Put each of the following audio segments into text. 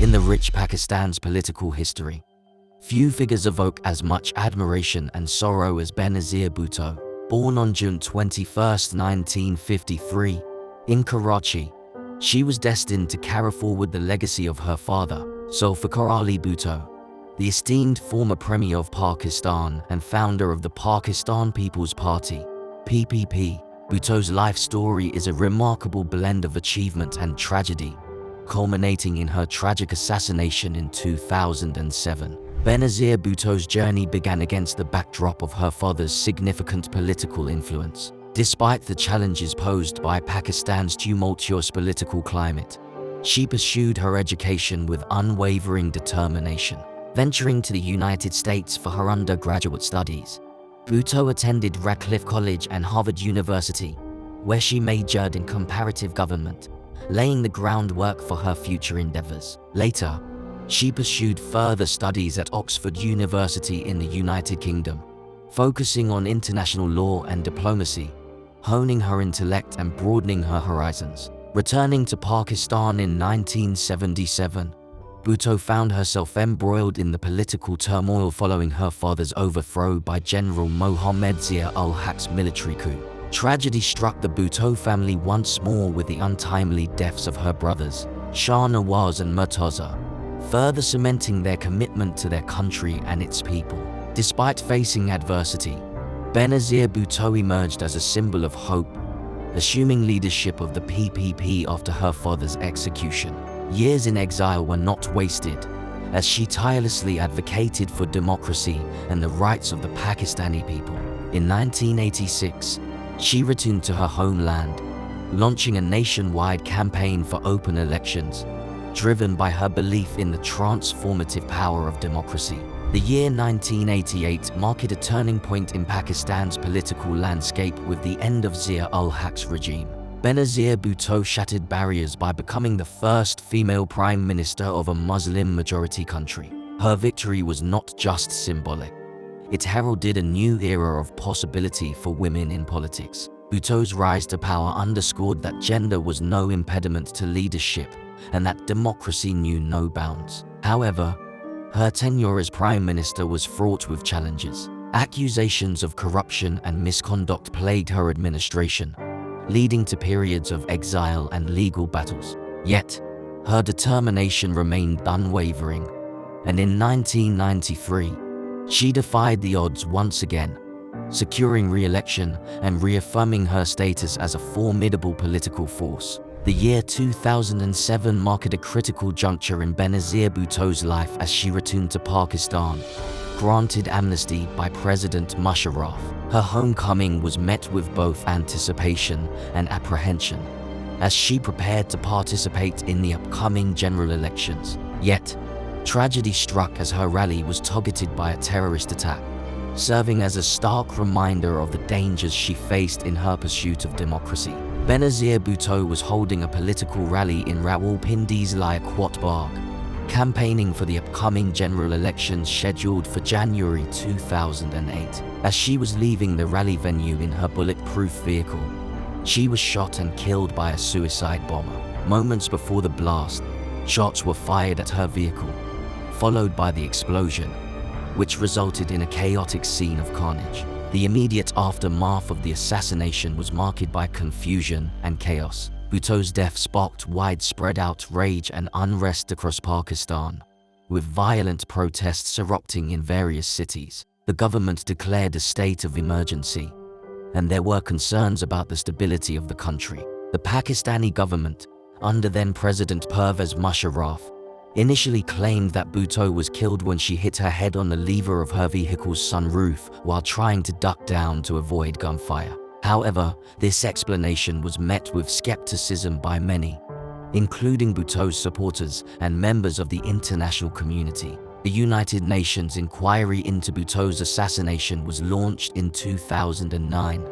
In the rich Pakistan's political history, few figures evoke as much admiration and sorrow as Benazir Bhutto. Born on June 21, 1953, in Karachi, she was destined to carry forward the legacy of her father, Zulfikar Ali Bhutto, the esteemed former Premier of Pakistan and founder of the Pakistan People's Party, PPP. Bhutto's life story is a remarkable blend of achievement and tragedy, culminating in her tragic assassination in 2007. Benazir Bhutto's journey began against the backdrop of her father's significant political influence. Despite the challenges posed by Pakistan's tumultuous political climate, she pursued her education with unwavering determination. Venturing to the United States for her undergraduate studies, Bhutto attended Radcliffe College and Harvard University, where she majored in comparative government, laying the groundwork for her future endeavors. Later, she pursued further studies at Oxford University in the United Kingdom, focusing on international law and diplomacy, honing her intellect and broadening her horizons. Returning to Pakistan in 1977, Bhutto found herself embroiled in the political turmoil following her father's overthrow by General Mohammad Zia-ul-Haq's military coup. Tragedy struck the Bhutto family once more with the untimely deaths of her brothers, Shah Nawaz and Murtaza, further cementing their commitment to their country and its people. Despite facing adversity, Benazir Bhutto emerged as a symbol of hope, assuming leadership of the PPP after her father's execution. Years in exile were not wasted, as she tirelessly advocated for democracy and the rights of the Pakistani people. In 1986, she returned to her homeland, launching a nationwide campaign for open elections, driven by her belief in the transformative power of democracy. The year 1988 marked a turning point in Pakistan's political landscape with the end of Zia-ul-Haq's regime. Benazir Bhutto shattered barriers by becoming the first female prime minister of a Muslim-majority country. Her victory was not just symbolic. It heralded a new era of possibility for women in politics. Bhutto's rise to power underscored that gender was no impediment to leadership and that democracy knew no bounds. However, her tenure as prime minister was fraught with challenges. Accusations of corruption and misconduct plagued her administration, leading to periods of exile and legal battles. Yet, her determination remained unwavering, and in 1993, she defied the odds once again, securing re-election and reaffirming her status as a formidable political force. The year 2007 marked a critical juncture in Benazir Bhutto's life as she returned to Pakistan, granted amnesty by President Musharraf. Her homecoming was met with both anticipation and apprehension, as she prepared to participate in the upcoming general elections. Yet, tragedy struck as her rally was targeted by a terrorist attack, serving as a stark reminder of the dangers she faced in her pursuit of democracy. Benazir Bhutto was holding a political rally in Rawalpindi's Liaquat Bagh, campaigning for the upcoming general elections scheduled for January 2008. As she was leaving the rally venue in her bulletproof vehicle, she was shot and killed by a suicide bomber. Moments before the blast, shots were fired at her vehicle, followed by the explosion, which resulted in a chaotic scene of carnage. The immediate aftermath of the assassination was marked by confusion and chaos. Bhutto's death sparked widespread outrage and unrest across Pakistan, with violent protests erupting in various cities. The government declared a state of emergency, and there were concerns about the stability of the country. The Pakistani government, under then-President Pervez Musharraf, initially claimed that Bhutto was killed when she hit her head on the lever of her vehicle's sunroof while trying to duck down to avoid gunfire. However, this explanation was met with skepticism by many, including Bhutto's supporters and members of the international community. The United Nations inquiry into Bhutto's assassination was launched in 2009,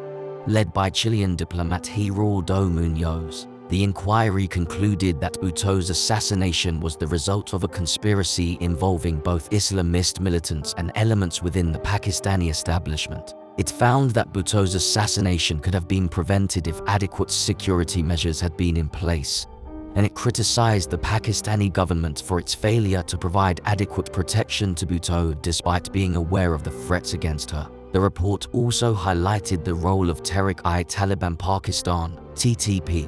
led by Chilean diplomat Geraldo Muñoz. The inquiry concluded that Bhutto's assassination was the result of a conspiracy involving both Islamist militants and elements within the Pakistani establishment. It found that Bhutto's assassination could have been prevented if adequate security measures had been in place, and it criticized the Pakistani government for its failure to provide adequate protection to Bhutto despite being aware of the threats against her. The report also highlighted the role of Tehrik-i-Taliban Pakistan (TTP),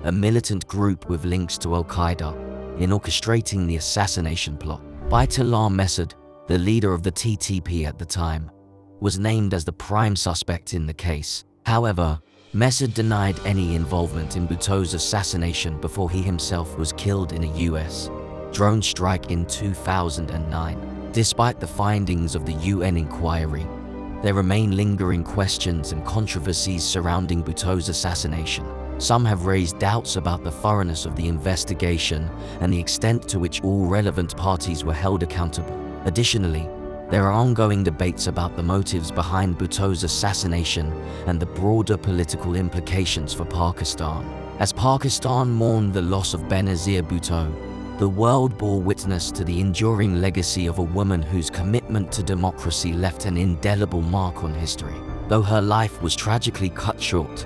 a militant group with links to Al-Qaeda, in orchestrating the assassination plot. Baitullah Mehsud, the leader of the TTP at the time, was named as the prime suspect in the case. However, Mehsud denied any involvement in Bhutto's assassination before he himself was killed in a US drone strike in 2009. Despite the findings of the UN inquiry, there remain lingering questions and controversies surrounding Bhutto's assassination. Some have raised doubts about the thoroughness of the investigation and the extent to which all relevant parties were held accountable. Additionally, there are ongoing debates about the motives behind Bhutto's assassination and the broader political implications for Pakistan. As Pakistan mourned the loss of Benazir Bhutto, the world bore witness to the enduring legacy of a woman whose commitment to democracy left an indelible mark on history. Though her life was tragically cut short,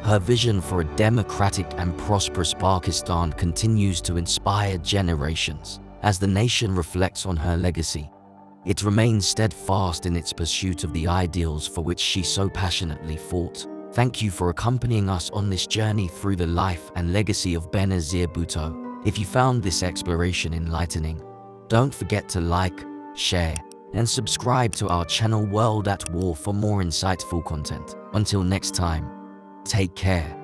her vision for a democratic and prosperous Pakistan continues to inspire generations. As the nation reflects on her legacy, it remains steadfast in its pursuit of the ideals for which she so passionately fought. Thank you for accompanying us on this journey through the life and legacy of Benazir Bhutto. If you found this exploration enlightening, don't forget to like, share, and subscribe to our channel World at War for more insightful content. Until next time, take care.